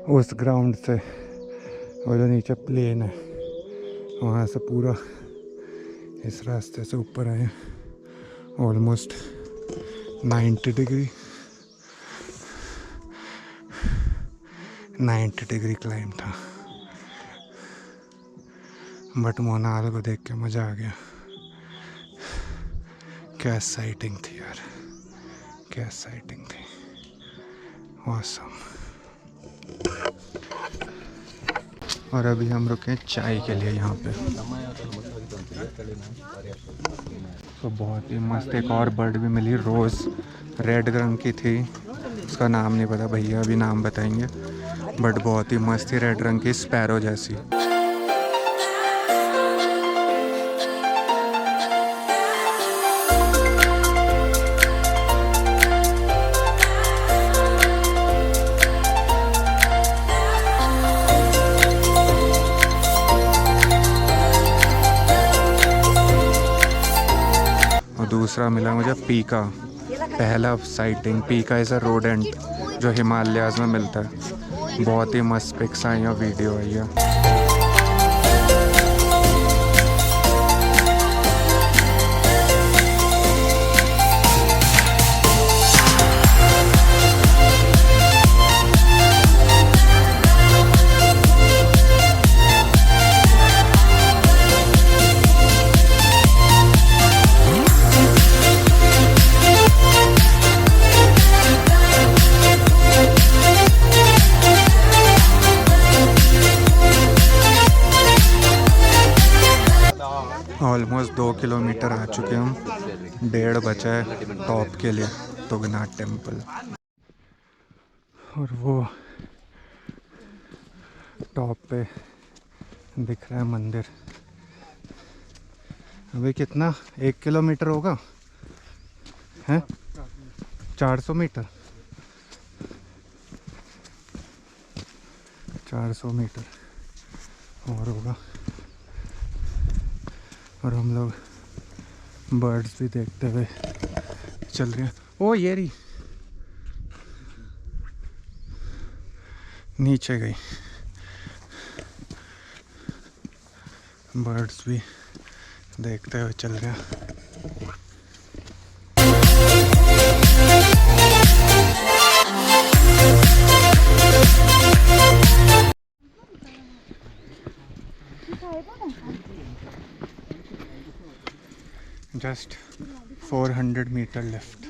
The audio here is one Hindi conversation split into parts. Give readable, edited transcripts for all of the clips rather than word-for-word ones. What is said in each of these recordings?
उस ग्राउंड से, और जो नीचे प्लेन है वहाँ से पूरा इस रास्ते से ऊपर आए। ऑलमोस्ट 90 डिग्री 90 डिग्री क्लाइम था, बट मोनाल को देख के मज़ा आ गया। क्या साइटिंग थी यार, क्या साइटिंग थी, ऑसम। और अभी हम रुके चाय के लिए यहाँ पे। तो बहुत ही मस्त एक और बर्ड भी मिली, रोज़ रेड रंग की थी, उसका नाम नहीं पता, भैया अभी नाम बताएंगे, बट बहुत ही मस्त थी, रेड रंग की स्पैरो जैसी। दूसरा मिला मुझे पीका, पहला साइटिंग। पीका इज़ अ रोडेंट जो हिमालयाज़ में मिलता है। बहुत ही मस्त पिक्स आई और वीडियो आई है। ऑलमोस्ट 2 किलोमीटर आ चुके हम, 1.5 बचा है टॉप के लिए, तुंगनाथ टेम्पल। और वो टॉप पे दिख रहा है मंदिर। अभी कितना 1 किलोमीटर होगा, हैं 400 मीटर, 400 मीटर और होगा। और हम लोग बर्ड्स भी देखते हुए चल रहे हैं। ओ ये रही, नीचे गई। बर्ड्स भी देखते हुए चल रहे हैं। Just 400 meter left.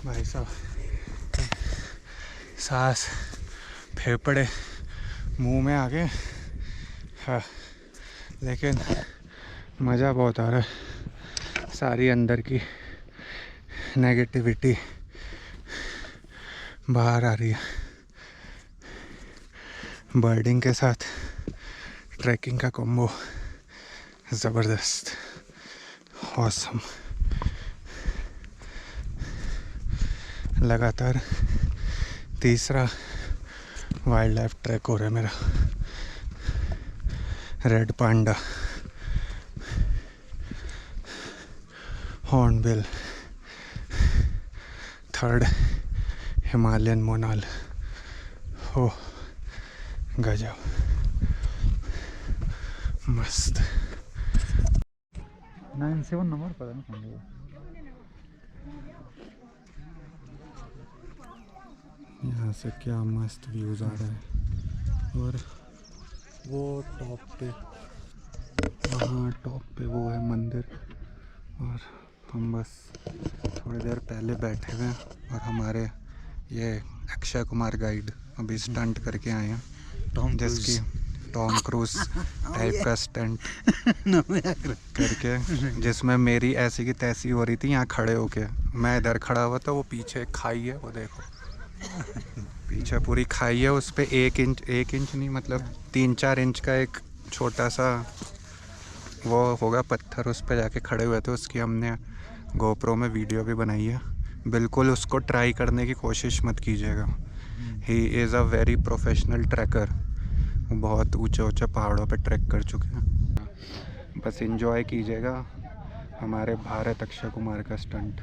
भाई साहब, सांस फेफड़े मुंह में आ गए। हाँ, लेकिन मज़ा बहुत आ रहा है। सारी अंदर की नेगेटिविटी बाहर आ रही है। बर्डिंग के साथ ट्रैकिंग का कॉम्बो ज़बरदस्त, ऑसम। लगातार तीसरा वाइल्ड लाइफ ट्रैक हो रहा है मेरा। Red panda, hornbill, third Himalayan monal. हो गजब, मस्त। 97 नंबर पता नहीं कौन है। यहाँ से क्या मस्त व्यूज़ आ रहा है। और वो टॉप पे, वहाँ टॉप पे वो है मंदिर। और हम बस थोड़ी देर पहले बैठे हुए हैं और हमारे ये अक्षय कुमार गाइड अभी स्टंट करके आए हैं, जिसकी टॉम क्रूज टाइप का स्टंट करके, जिसमें मेरी ऐसी की तैसी हो रही थी यहाँ खड़े होके। मैं इधर खड़ा हुआ था, वो पीछे खाई है, वो देखो पीछे पूरी खाई है, उस पर 1 इंच नहीं, मतलब 3-4 इंच का एक छोटा सा वो होगा पत्थर, उस पर जाके खड़े हुए थे। उसकी हमने गोप्रो में वीडियो भी बनाई है। बिल्कुल उसको ट्राई करने की कोशिश मत कीजिएगा। He is a very professional tracker. बहुत ऊंचे ऊंचे पहाड़ों पे ट्रैक कर चुके हैं। बस एंजॉय कीजिएगा हमारे भारत अक्षय कुमार का स्टंट।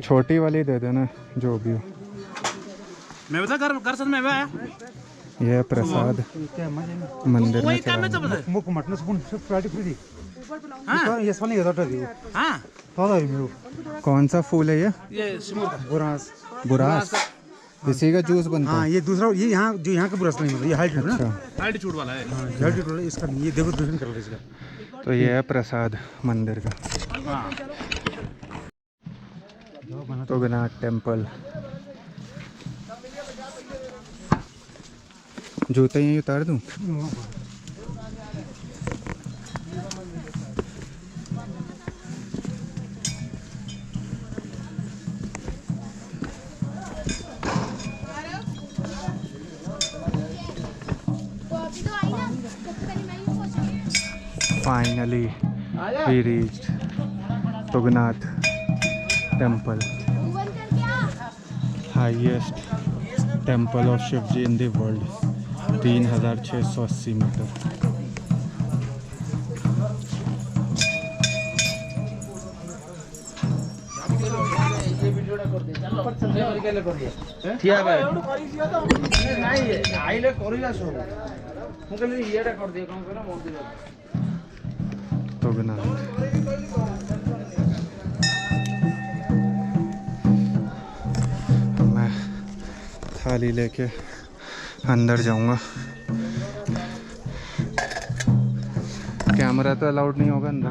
छोटी वाली दे देना जो भी हो। मैं बता घर साथ में आया यह प्रसाद मंदिर में चढ़ाना। मुख मटन स्पून फ्राइड फ्री हाँ ये वाली है दियो हाँ थोड़ा ही मेरे कौन सा फूल है ये सिमूर का बुरास बुरास, इसी का जूस बनता हाँ है। ये दूसरा ये यहाँ जो यहाँ का बुरास नहीं मतलब ये हाइट है ना अच्छा, एल्टीट्यूड वाला है। हाइट है इसका ये देखो दर्शन कर लो इसका। तो यह है प्रसाद मंदिर का। हाँ तुंगनाथ टेम्पल। जूते यहीं उतार दूं? Finally, we reached Tungnath temple, highest temple of Shiv ji in the world, 3680 metre. Tungnath तो मैं थाली लेके अंदर जाऊंगा। कैमरा तो अलाउड नहीं होगा अंदर।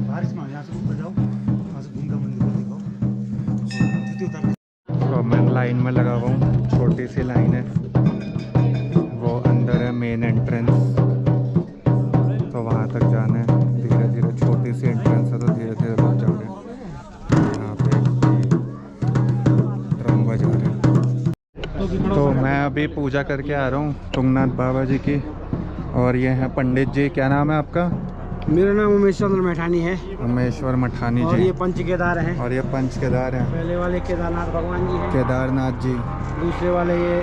बारिश में यहाँ से ऊपर जाओ वहाँ से घूम कर मंदिर को दिखाओ जूते उतार। तो मैं लाइन में लगा हुआ हूँ, छोटी सी लाइन है, वो अंदर है मेन एंट्रेंस। तो वहाँ तक जाना है, धीरे धीरे छोटी सी एंट्रेंस है तो धीरे धीरे लोग जा रहे हैं। यहाँ पे ड्रम बजा रहे हैं। तो मैं अभी पूजा करके आ रहा हूँ तुंगनाथ बाबा जी की, और ये हैं पंडित जी। क्या नाम है आपका? मेरा नाम उमेश चंद्र मैठानी है उमेश्वर मठानी और जी। ये पंच केदार हैं। और ये पंच केदार हैं। पहले वाले केदारनाथ भगवान जी हैं, केदारनाथ जी। दूसरे वाले ये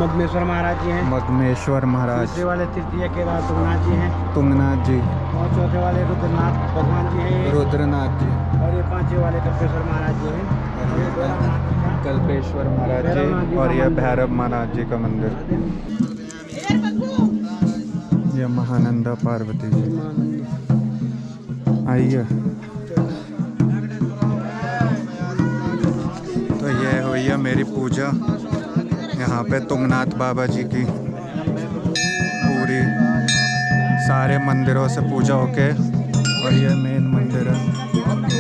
मदमेश्वर महाराज जी हैं, मदमेश्वर महाराज। तीसरे वाले तृतीय केदार तुंगनाथ जी हैं, तुंगनाथ जी। और चौथे वाले रुद्रनाथ भगवान जी हैं, रुद्रनाथ जी। और ये पांचवे वाले कल्पेश्वर महाराज जी हैं, और ये भैरवनाथ जी का। कल्पेश्वर महाराज जी, और यह भैरव महाराज जी का मंदिर। ये महानंदा पार्वती जी। आइए। तो ये हुई है मेरी पूजा यहाँ पे तुंगनाथ बाबा जी की। पूरी सारे मंदिरों से पूजा होके, और ये मेन मंदिर है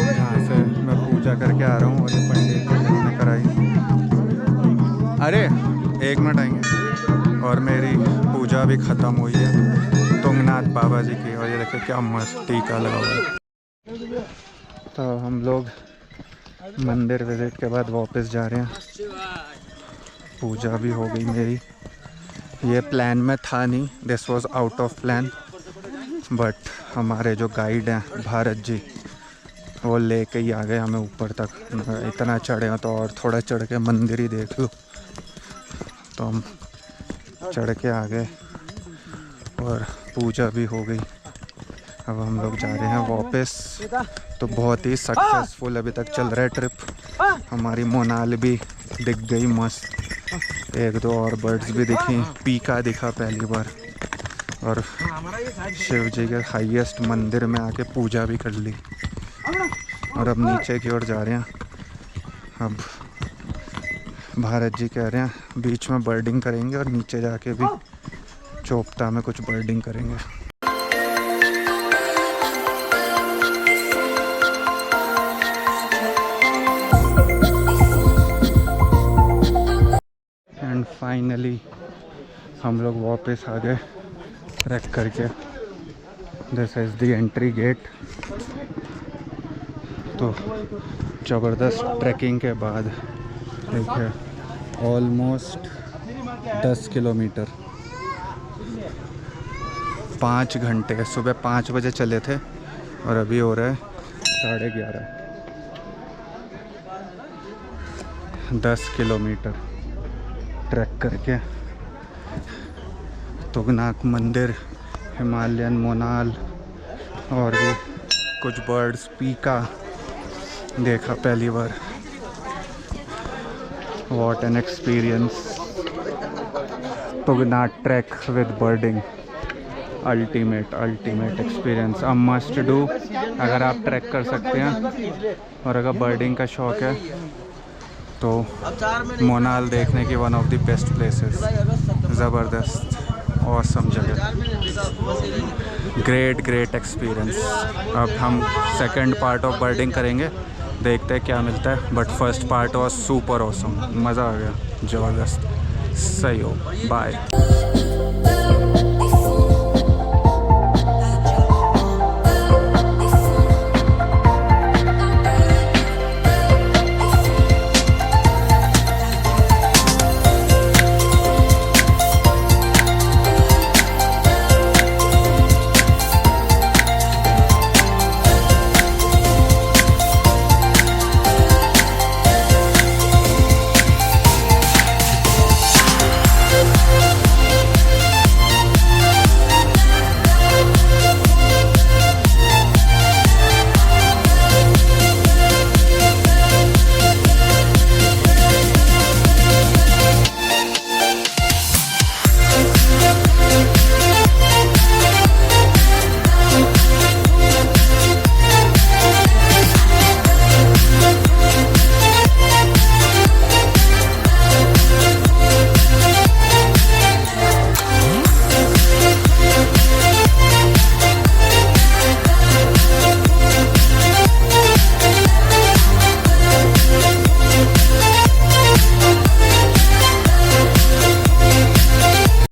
जहाँ से मैं पूजा करके आ रहा हूँ। और ये पंडित जी ने कराई। अरे एक मिनट आएंगे। और मेरी पूजा भी ख़त्म हुई है तुंगनाथ बाबा जी की। और ये देखिए क्या मस्त टीका लगा हुआ है। तो हम लोग मंदिर विजिट के बाद वापस जा रहे हैं। पूजा भी हो गई मेरी। ये प्लान में था नहीं, this was out of plan, but हमारे जो गाइड हैं भारत जी, वो लेके ही आ गए हमें ऊपर तक। इतना चढ़े हैं तो और थोड़ा चढ़ के मंदिर ही देख लो। तो हम चढ़ के आ गए और पूजा भी हो गई। अब हम लोग जा रहे हैं वापस। तो बहुत ही सक्सेसफुल अभी तक चल रहा है ट्रिप। हमारी मोनाल भी दिख गई मस्त, एक दो और बर्ड्स भी दिखी, पीका दिखा पहली बार, और शिव जी के हाईएस्ट मंदिर में आके पूजा भी कर ली। और अब नीचे की ओर जा रहे हैं। अब भारत जी कह रहे हैं बीच में बर्डिंग करेंगे और नीचे जाके भी चोपता में कुछ बर्डिंग करेंगे। एंड फाइनली हम लोग वापस आ गए ट्रैक करके। This is the entry gate. तो ज़बरदस्त ट्रैकिंग के बाद देखिए ऑलमोस्ट 10 किलोमीटर, 5 घंटे। सुबह 5 बजे चले थे और अभी हो रहा है 11:30। 10 किलोमीटर ट्रैक करके तुगनाक मंदिर, हिमालयन मोनाल और भी कुछ बर्ड्स, पीका देखा पहली बार। What an experience! Tungnath trek with birding, ultimate experience, a must do अगर आप ट्रैक कर सकते हैं और अगर बर्डिंग का शौक है तो मोनाल देखने की one of the best places. ज़बरदस्त, ऑसम जगह, ग्रेट एक्सपीरियंस। अब हम सेकंड पार्ट ऑफ बर्डिंग करेंगे, देखते हैं क्या मिलता है। But first part was super awesome, मज़ा आ गया, ज़बरदस्त। सही हो, बाय।